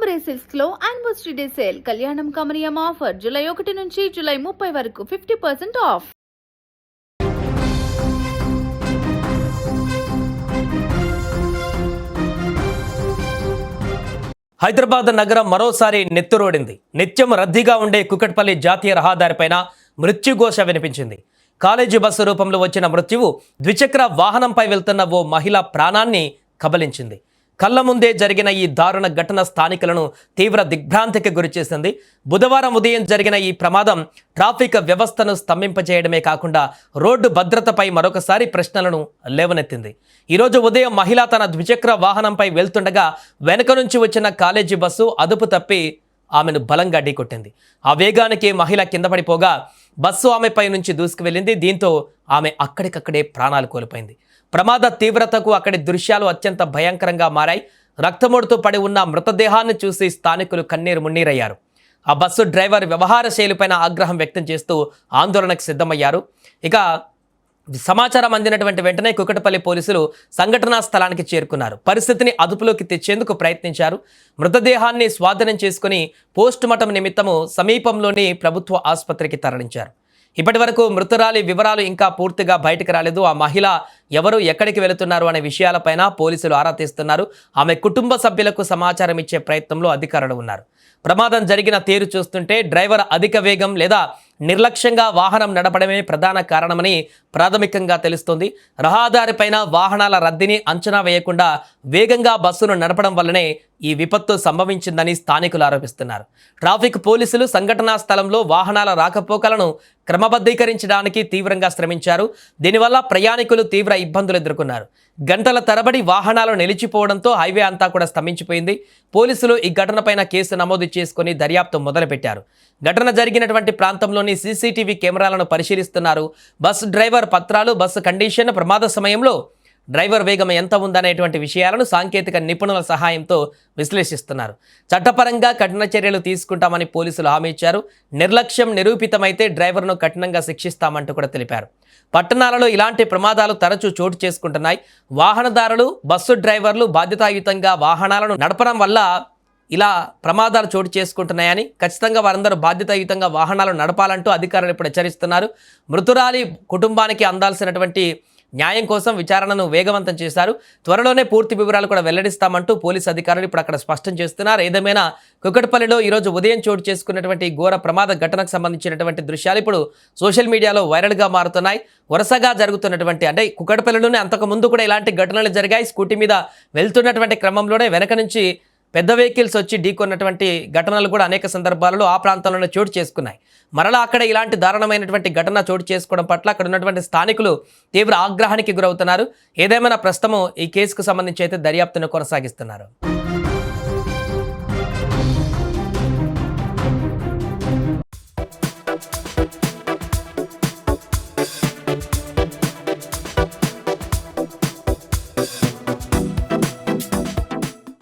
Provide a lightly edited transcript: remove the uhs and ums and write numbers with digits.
పరంపరే silks లో anniversary day sale కళ్యాణం కమనీయం ఆఫర్ జూలై 1 నుంచి జూలై 30 వరకు 50% ఆఫ్. హైదరాబాద్ నగరం మరోసారి నెత్తురోడింది. నిత్యం రద్దీగా ఉండే కుకట్పల్లి జాతీయ రహదారిపైన మృత్యుఘోష వినిపించింది. కాలేజీ బస్సు రూపంలో వచ్చిన మృత్యువు ద్విచక్ర వాహనంపై వెళ్తున్న ఓ మహిళ ప్రాణాన్ని కబలించింది. కళ్ళ ముందే జరిగిన ఈ దారుణ ఘటన స్థానికులను తీవ్ర దిగ్భ్రాంతికి గురిచేసింది. బుధవారం ఉదయం జరిగిన ఈ ప్రమాదం ట్రాఫిక్ వ్యవస్థను స్తంభింపజేయడమే కాకుండా రోడ్డు భద్రతపై మరొకసారి ప్రశ్నలను లేవనెత్తింది. ఈరోజు ఉదయం మహిళ తన ద్విచక్ర వాహనంపై వెళ్తుండగా వెనుక నుంచి వచ్చిన కాలేజీ బస్సు అదుపు తప్పి ఆమెను బలంగా ఢీకొట్టింది. ఆ వేగానికి మహిళ కింద పడిపోగా బస్సు ఆమెపై నుంచి దూసుకువెళ్ళింది. దీంతో ఆమె అక్కడికక్కడే ప్రాణాలు కోల్పోయింది. ప్రమాద తీవ్రతకు అక్కడి దృశ్యాలు అత్యంత భయంకరంగా మారాయి. రక్తమోడుతూ పడి ఉన్న మృతదేహాన్ని చూసి స్థానికులు కన్నీరు మున్నీరయ్యారు. ఆ బస్సు డ్రైవర్ వ్యవహార శైలిపైన ఆగ్రహం వ్యక్తం చేస్తూ ఆందోళనకు సిద్ధమయ్యారు. ఇక సమాచారం అందినటువంటి వెంటనే కుకట్పల్లి పోలీసులు సంఘటనా స్థలానికి చేరుకున్నారు. పరిస్థితిని అదుపులోకి తెచ్చేందుకు ప్రయత్నించారు. మృతదేహాన్ని స్వాధీనం చేసుకుని పోస్టుమార్టం నిమిత్తము సమీపంలోని ప్రభుత్వ ఆసుపత్రికి తరలించారు. ఇప్పటి వరకు మృతురాలి వివరాలు ఇంకా పూర్తిగా బయటకు రాలేదు. ఆ మహిళ ఎవరు, ఎక్కడికి వెళుతున్నారు అనే విషయాలపైన పోలీసులు ఆరా తీస్తున్నారు. ఆమె కుటుంబ సభ్యులకు సమాచారం ఇచ్చే ప్రయత్నంలో అధికారులు ఉన్నారు. ప్రమాదం జరిగిన తీరు చూస్తుంటే డ్రైవర్ అధిక వేగం లేదా నిర్లక్ష్యంగా వాహనం నడపడమే ప్రధాన కారణమని ప్రాథమికంగా తెలుస్తోంది. రహదారిపైన వాహనాల రద్దీని అంచనా వేయకుండా వేగంగా బస్సును నడపడం వల్లనే ఈ విపత్తు సంభవించిందని స్థానికులు ఆరోపిస్తున్నారు. ట్రాఫిక్ పోలీసులు సంఘటనా స్థలంలో వాహనాల రాకపోకలను క్రమబద్ధీకరించడానికి తీవ్రంగా శ్రమించారు. దీనివల్ల ప్రయాణికులు తీవ్ర ఇబ్బందులు ఎదుర్కొన్నారు. గంటల తరబడి వాహనాలు నిలిచిపోవడంతో హైవే అంతా కూడా స్తంభించిపోయింది. పోలీసులు ఈ ఘటనపైన కేసు నమోదు చేసుకుని దర్యాప్తు మొదలుపెట్టారు. ఘటన జరిగినటువంటి ప్రాంతంలోని సీసీటీవీ కెమెరాలను పరిశీలిస్తున్నారు. బస్సు డ్రైవర్ పత్రాలు, బస్సు కండిషన్, ప్రమాద సమయంలో డ్రైవర్ వేగం ఎంత ఉందనేటువంటి విషయాలను సాంకేతిక నిపుణుల సహాయంతో విశ్లేషిస్తున్నారు. చట్టపరంగా కఠిన చర్యలు తీసుకుంటామని పోలీసులు హామీ ఇచ్చారు. నిర్లక్ష్యం నిరూపితమైతే డ్రైవర్ను కఠినంగా శిక్షిస్తామంటూ కూడా తెలిపారు. పట్టణాలలో ఇలాంటి ప్రమాదాలు తరచూ చోటు చేసుకుంటున్నాయి. వాహనదారులు, బస్సు డ్రైవర్లు బాధ్యతాయుతంగా వాహనాలను నడపడం వల్ల ఇలా ప్రమాదాలు చోటు చేసుకుంటున్నాయని, ఖచ్చితంగా వారందరూ బాధ్యతాయుతంగా వాహనాలు నడపాలంటూ అధికారులు ఇప్పుడు హెచ్చరిస్తున్నారు. మృతురాలి కుటుంబానికి అందాల్సినటువంటి న్యాయం కోసం విచారణను వేగవంతం చేశారు. త్వరలోనే పూర్తి వివరాలు కూడా వెల్లడిస్తామంటూ పోలీసు అధికారులు ఇప్పుడు అక్కడ స్పష్టం చేస్తున్నారు. ఏదేమైనా కుకట్పల్లిలో ఈరోజు ఉదయం చోటు చేసుకున్నటువంటి ఘోర ప్రమాద ఘటనకు సంబంధించినటువంటి దృశ్యాలు ఇప్పుడు సోషల్ మీడియాలో వైరల్గా మారుతున్నాయి. వరుసగా జరుగుతున్నటువంటి, అంటే కుకట్పల్లిలోనే అంతకు ముందు కూడా ఇలాంటి ఘటనలు జరిగాయి. స్కూటీ మీద వెళ్తున్నటువంటి క్రమంలోనే వెనక నుంచి పెద్ద వెహికల్స్ వచ్చి ఢీకొన్నటువంటి ఘటనలు కూడా అనేక సందర్భాలలో ఆ ప్రాంతంలోనే చోటు చేసుకున్నాయి. మరలా అక్కడ ఇలాంటి దారుణమైనటువంటి ఘటన చోటు చేసుకోవడం పట్ల అక్కడ ఉన్నటువంటి స్థానికులు తీవ్ర ఆగ్రహానికి గురవుతున్నారు. ఏదేమైనా ప్రస్తుతం ఈ కేసుకు సంబంధించి అయితే దర్యాప్తును కొనసాగిస్తున్నారు.